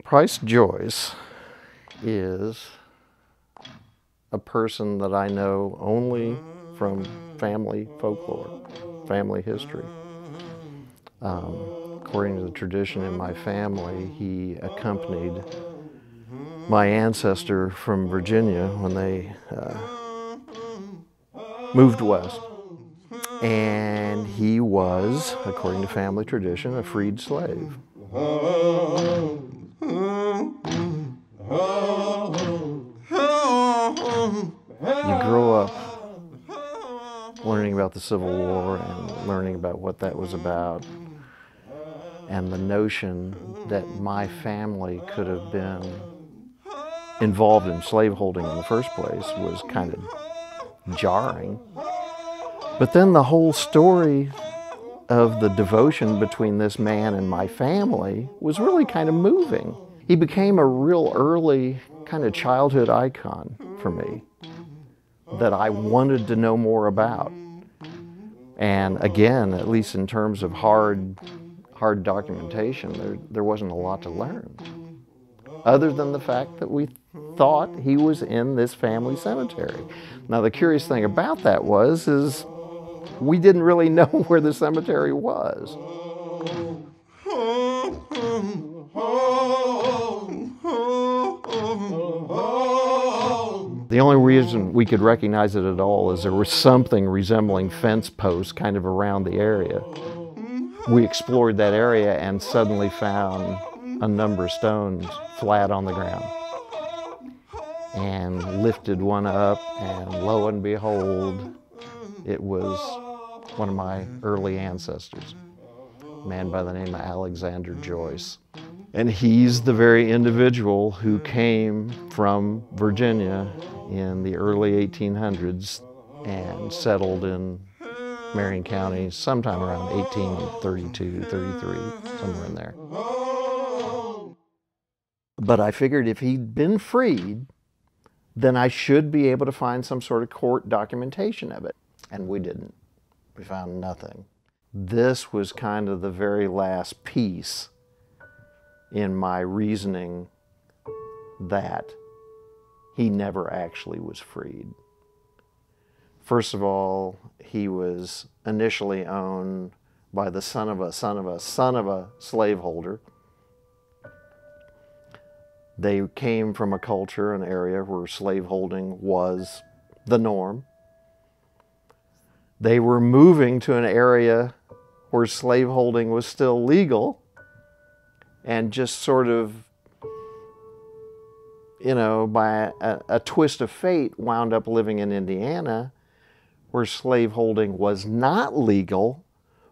Price Joyce is a person that I know only from family folklore, family history. According to the tradition in my family, he accompanied my ancestor from Virginia when they moved west. And he was, according to family tradition, a freed slave. You grow up learning about the Civil War and learning about what that was about, and the notion that my family could have been involved in slaveholding in the first place was kind of jarring. But then the whole story of the devotion between this man and my family was really kind of moving. He became a real early kind of childhood icon for me that I wanted to know more about. And again, at least in terms of hard documentation, there wasn't a lot to learn, other than the fact that we thought he was in this family cemetery. Now, the curious thing about that is we didn't really know where the cemetery was. The only reason we could recognize it at all is there was something resembling fence posts kind of around the area. We explored that area and suddenly found a number of stones flat on the ground, and lifted one up, and lo and behold, it was one of my early ancestors, a man by the name of Alexander Joyce. And he's the very individual who came from Virginia in the early 1800s and settled in Marion County sometime around 1832, 33, somewhere in there. But I figured if he'd been freed, then I should be able to find some sort of court documentation of it. And we didn't. We found nothing. This was kind of the very last piece in my reasoning that he never actually was freed. First of all, he was initially owned by the son of a slaveholder. They came from a culture, an area where slaveholding was the norm. They were moving to an area where slaveholding was still legal, and just sort of, by a twist of fate, wound up living in Indiana, where slaveholding was not legal,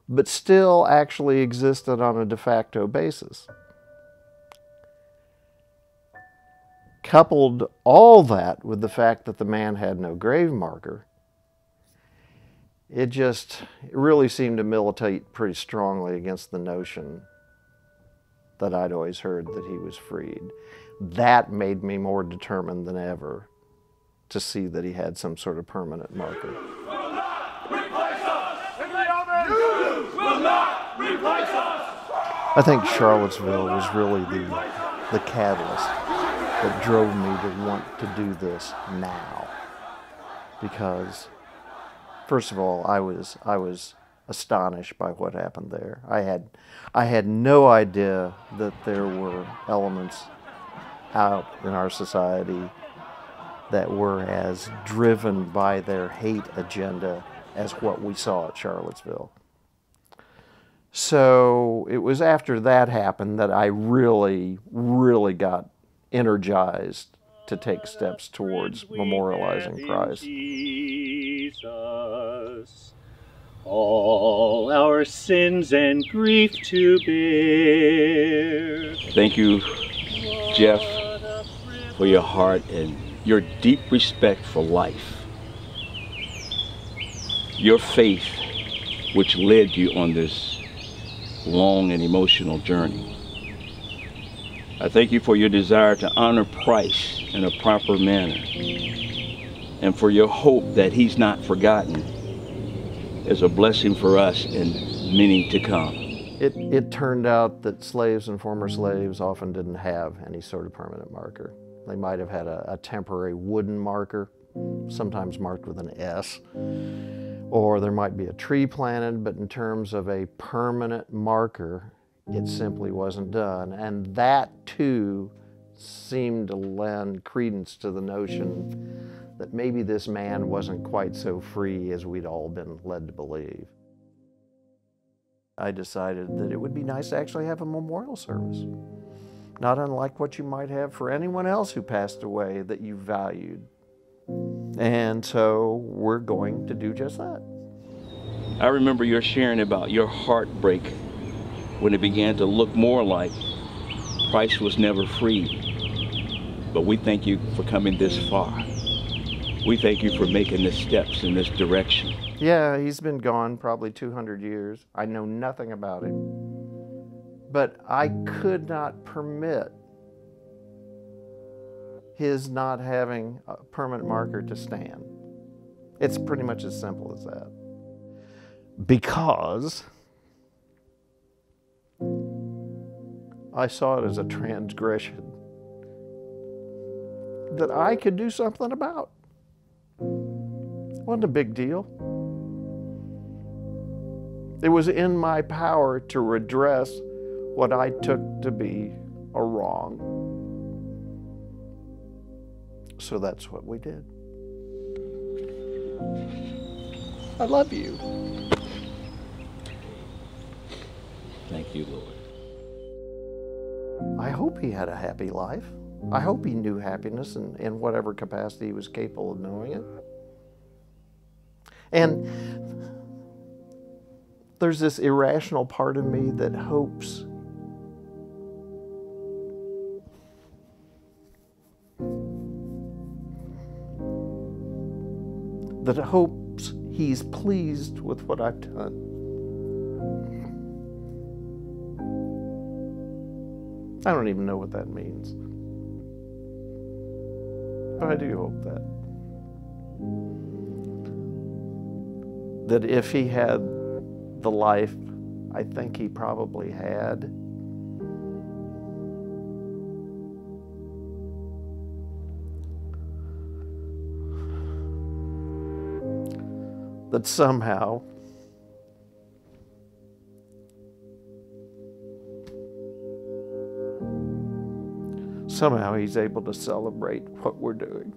but still actually existed on a de facto basis. Coupled all that with the fact that the man had no grave marker, it really seemed to militate pretty strongly against the notion that I'd always heard that he was freed. That made me more determined than ever to see that he had some sort of permanent marker. Will not replace us! You will not replace us! I think Charlottesville was really the catalyst that drove me to want to do this now. Because, first of all, I was astonished by what happened there. I had no idea that there were elements out in our society that were as driven by their hate agenda as what we saw at Charlottesville. So it was after that happened that I really, really got energized to take steps towards memorializing Price. Jesus, all our sins and grief to bear. Thank you, Jeff, for your heart and your deep respect for life. Your faith, which led you on this long and emotional journey. I thank you for your desire to honor Price in a proper manner, and for your hope that he's not forgotten is a blessing for us and many to come. It turned out that slaves and former slaves often didn't have any sort of permanent marker. They might have had a temporary wooden marker, sometimes marked with an S, or there might be a tree planted, but in terms of a permanent marker, it simply wasn't done. And that too seemed to lend credence to the notion that maybe this man wasn't quite so free as we'd all been led to believe. I decided that it would be nice to actually have a memorial service, not unlike what you might have for anyone else who passed away that you valued. And so we're going to do just that. I remember your sharing about your heartbreak when it began to look more like Price was never free. But we thank you for coming this far. We thank you for making the steps in this direction. Yeah, he's been gone probably 200 years. I know nothing about him. But I could not permit his not having a permanent marker to stand. It's pretty much as simple as that. Because I saw it as a transgression that I could do something about. It wasn't a big deal. It was in my power to redress what I took to be a wrong. So that's what we did. I love you. Thank you, Lord. I hope he had a happy life. I hope he knew happiness in whatever capacity he was capable of knowing it. And there's this irrational part of me that hopes he's pleased with what I've done. I don't even know what that means. But I do hope that if he had the life I think he probably had, that somehow he's able to celebrate what we're doing.